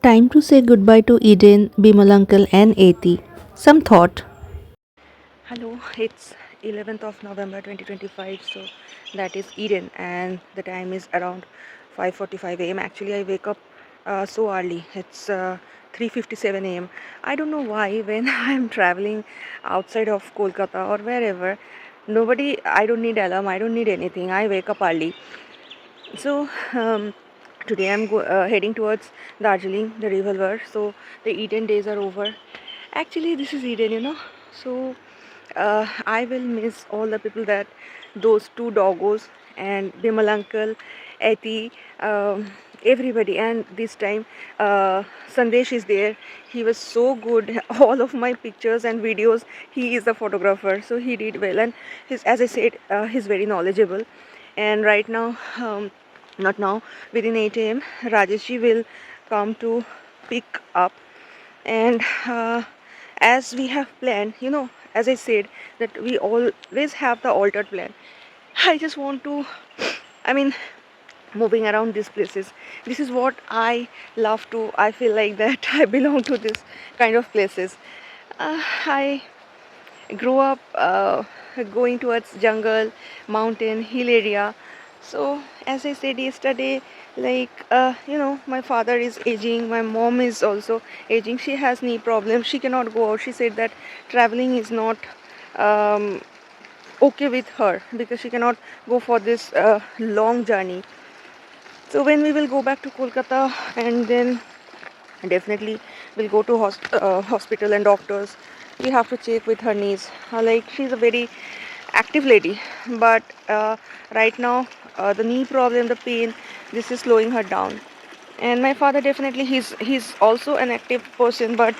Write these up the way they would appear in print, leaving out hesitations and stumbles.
Time to say goodbye to Eden, Bimal uncle, and Eti. Some thought. Hello, it's 11th of November 2025, so that is Eden, and the time is around 5:45 a.m. Actually, I wake up so early. It's 3:57 a.m. I don't know why when I'm traveling outside of Kolkata or wherever, I don't need alarm, I don't need anything. I wake up early. So today heading towards Darjeeling, the revolver. So the Eden days are over. Actually, this is Eden. So I will miss all the people that those two doggos and Bimal uncle, Eti, everybody. And this time, Sandesh is there. He was so good. All of my pictures and videos. He is the photographer, so he did well. And as I said, he's very knowledgeable. And right now, not now, within 8 a.m., Rajeshji will come to pick up. And as we have planned, as I said, that we always have the altered plan. I just want to, I mean, moving around these places. This is what I love to. I feel like that I belong to this kind of places. I grew up going towards jungle, mountain, hill area. So as I said yesterday, like my father is aging, my mom is also aging. She has knee problems, she cannot go out. She said that traveling is not um, okay with her because she cannot go for this long journey. So when we will go back to Kolkata, and then definitely we'll go to hospital and doctors. We have to check with her knees. Like, she's a very active lady, but right now the knee problem, the pain, this is slowing her down. And my father, definitely he's also an active person, but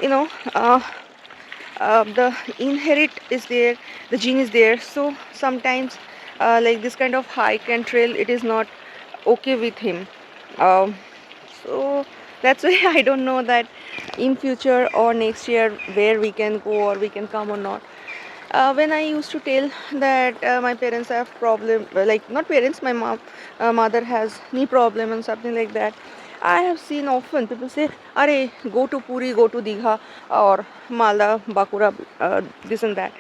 you know uh, the inherit is there, the gene is there. So sometimes like this kind of hike and trail, it is not okay with him. um, so that's why I don't know that in future or next year where we can go or we can come or not. When I used to tell that my parents have problem, like not parents, my mother has knee problem and something like that. I have seen often people say, "Are go to Puri, go to Digha or Malda, Bakura, this and that."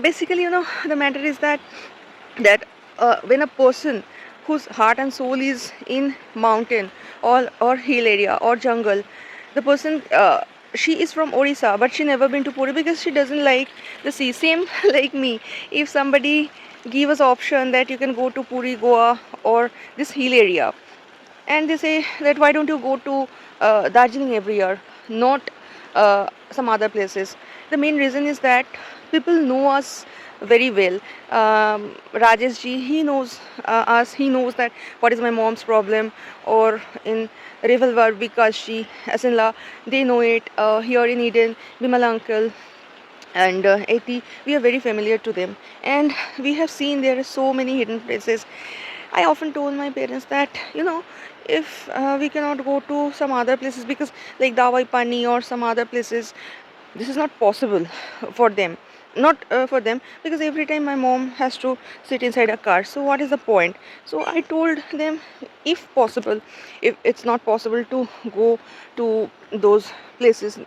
Basically, the matter is that when a person whose heart and soul is in mountain or hill area or jungle, the person, she is from Orissa, but she never been to Puri because she doesn't like the sea. Same like me. If somebody give us option that you can go to Puri, Goa, or this hill area, and they say that why don't you go to Darjeeling every year, not some other places. The main reason is that people know us very well. Rajesh ji, he knows us, he knows that what is my mom's problem, or in Revolver, Vikas ji, as-in-law, they know it. Here in Eden, Bimal uncle and Eti, we are very familiar to them, and we have seen there are so many hidden places. I often told my parents that if we cannot go to some other places because like Dawai Pani or some other places, this is not possible for them. Not for them, because every time my mom has to sit inside a car. So what is the point? So I told them, if possible, if it's not possible to go to those places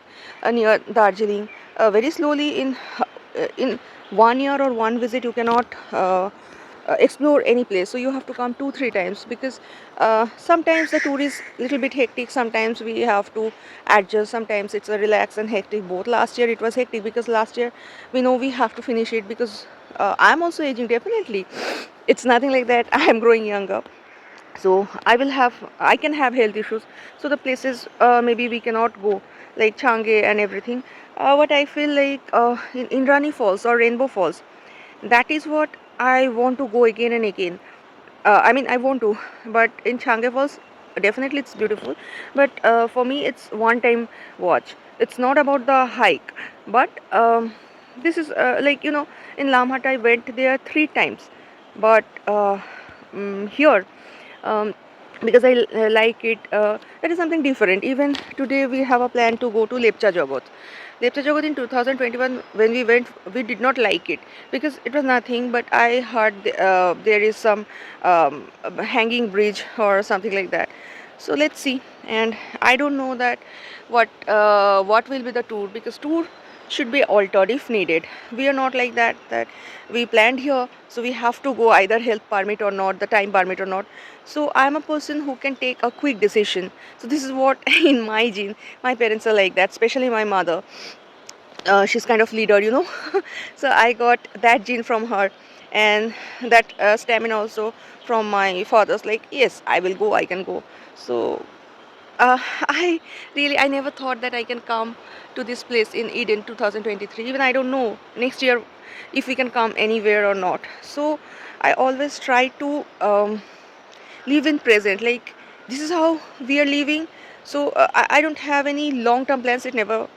near Darjeeling, very slowly in 1 year or one visit, you cannot explore any place. So you have to come 2-3 times, because sometimes the tour is little bit hectic, sometimes we have to adjust, sometimes it's a relaxed and hectic both. Last year it was hectic because last year we know we have to finish it, because I'm also aging, definitely. It's nothing like that I'm growing younger. So I can have health issues. So the places maybe we cannot go, like Change and everything. What I feel like in Indrani Falls or Rainbow Falls, that is what I want to go again and again. I mean, I want to, but in Changi Falls, definitely it's beautiful. But for me, it's one time watch. It's not about the hike, but this is in Lamhat I went there 3 times, but here. Um, because I like it. That is something different. Even today, we have a plan to go to Lepcha Jagat. Lepcha Jagat in 2021, when we went, we did not like it because it was nothing. But I heard there is some hanging bridge or something like that. So let's see. And I don't know that what will be the tour, because tour should be altered if needed. We are not like that we planned here, so we have to go, either health permit or not, the time permit or not. So I'm a person who can take a quick decision. So this is what in my gene. My parents are like that, especially my mother. She's kind of leader, you know. So I got that gene from her, and that stamina also from my father's, like, yes, I will go, I can go. So I really, I never thought that I can come to this place in Eden 2023. Even I don't know next year if we can come anywhere or not. So I always try to live in present. Like, this is how we are living. So I don't have any long-term plans. It never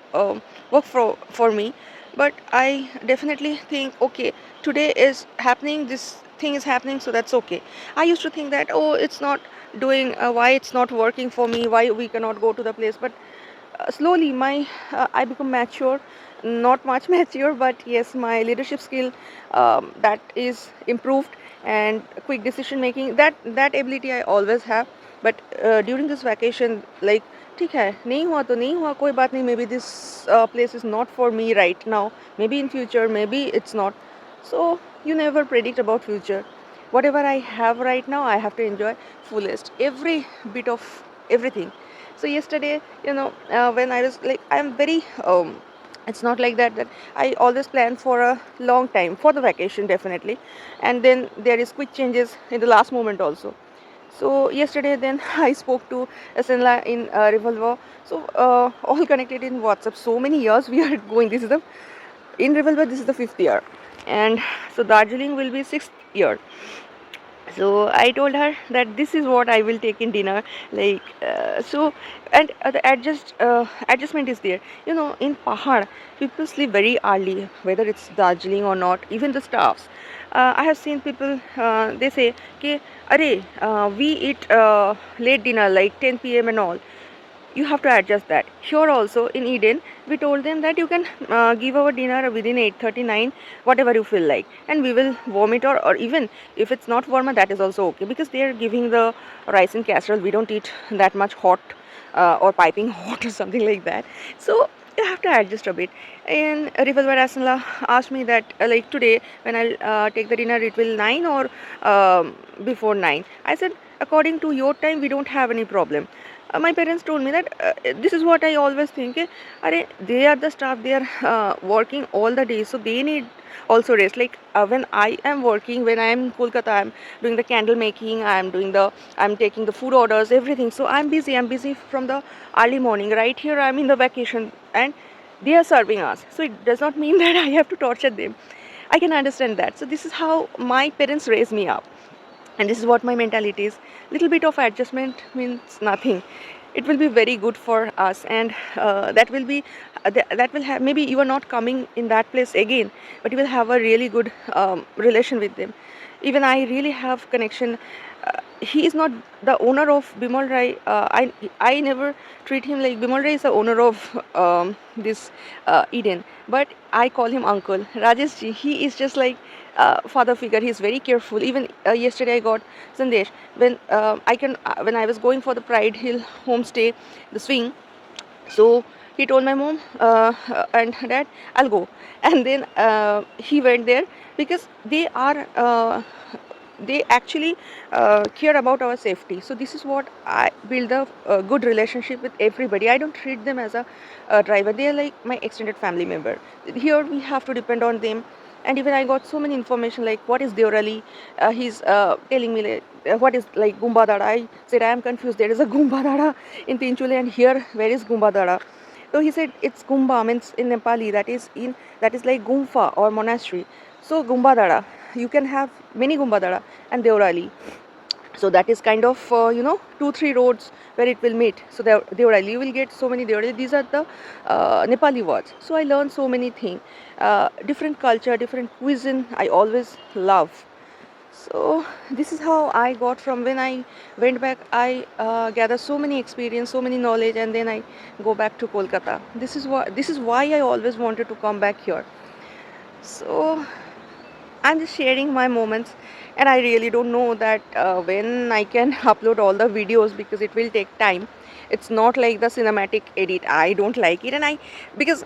work for me. But I definitely think, okay, today is happening. This thing is happening, so that's okay. I used to think that, oh, it's not doing, why it's not working for me, why we cannot go to the place. But slowly my I become mature, not much mature, but yes, my leadership skill, that is improved, and quick decision making, that ability I always have. But during this vacation, like, ठीक है, नहीं हुआ तो नहीं हुआ, कोई बात नहीं, maybe this place is not for me right now, maybe in future, maybe it's not. So you never predict about future. Whatever I have right now, I have to enjoy fullest, every bit of everything. So yesterday, you know, when I was like, I'm very it's not like that I always plan for a long time for the vacation, definitely, and then there is quick changes in the last moment also. So yesterday, then I spoke to Asenla in Revolver. So all connected in WhatsApp. So many years we are going. This is the in Revolver. This is the 5th year, and so Darjeeling will be 6th year. So I told her that this is what I will take in dinner, like, so. And the adjustment is there, you know. In Pahad, people sleep very early, whether it's Darjeeling or not, even the staffs. I have seen people, they say कि अरे we eat late dinner like 10 p.m. and all. You have to adjust that. Here also in Eden, we told them that you can give our dinner within 8:39, whatever you feel like, and we will warm it, or even if it's not warmer, that is also okay, because they are giving the rice in casserole. We don't eat that much hot or piping hot or something like that. So you have to adjust a bit. And Rivalvar Asanla asked me that like today when I'll take the dinner, it will 9 or before 9. I said according to your time, we don't have any problem. My parents told me that this is what I always think. They are the staff, they are working all the day, so they need also rest. Like when I am working, when I am in Kolkata, I'm doing the candle making, I'm taking the food orders, everything. So I'm busy from the early morning. Right here, I'm in the vacation, and they are serving us. So it does not mean that I have to torture them. I can understand that. So this is how my parents raised me up, and this is what my mentality is. Little bit of adjustment means nothing. It will be very good for us, and that will be that will have, maybe you are not coming in that place again, but you will have a really good relation with them. Even I really have connection. He is not the owner of Bimal Rai. I never treat him like Bimal Rai is the owner of this Eden, but I call him uncle Rajesh ji. He is just like father figure. He is very careful. Even yesterday I got Sandesh when when I was going for the Pride Hill homestay, the swing. So he told my mom and dad, I'll go. And then he went there because they actually care about our safety. So this is what I build a good relationship with everybody. I don't treat them as a driver. They are like my extended family member. Here we have to depend on them. And even I got so many information like what is Deorali. He's telling me like, what is like Gumba Dada. I said I am confused. There is a Gumba Dada in Tinchule, and here where is Gumba Dada? So he said it's Gumba, means in Nepali that is like Gumfa or monastery. So Gumba Dada, you can have many Gumba Dada and Deorali. So that is kind of 2-3 roads where it will meet. So Deorali, you will get so many Deorali. These are the Nepali words. So I learned so many things, different culture, different cuisine. I always love. So this is how I got from when I went back. I gathered so many experience, so many knowledge, and then I go back to Kolkata. This is why I always wanted to come back here. So I'm just sharing my moments, and I really don't know that when I can upload all the videos because it will take time. It's not like the cinematic edit. I don't like it, and I because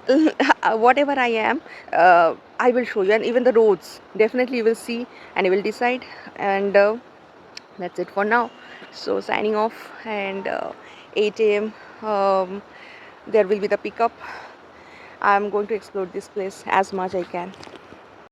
whatever I am, I will show you, and even the roads definitely you will see, and you will decide. And that's it for now. So signing off, and 8 a.m. Um, there will be the pickup. I'm going to explore this place as much I can.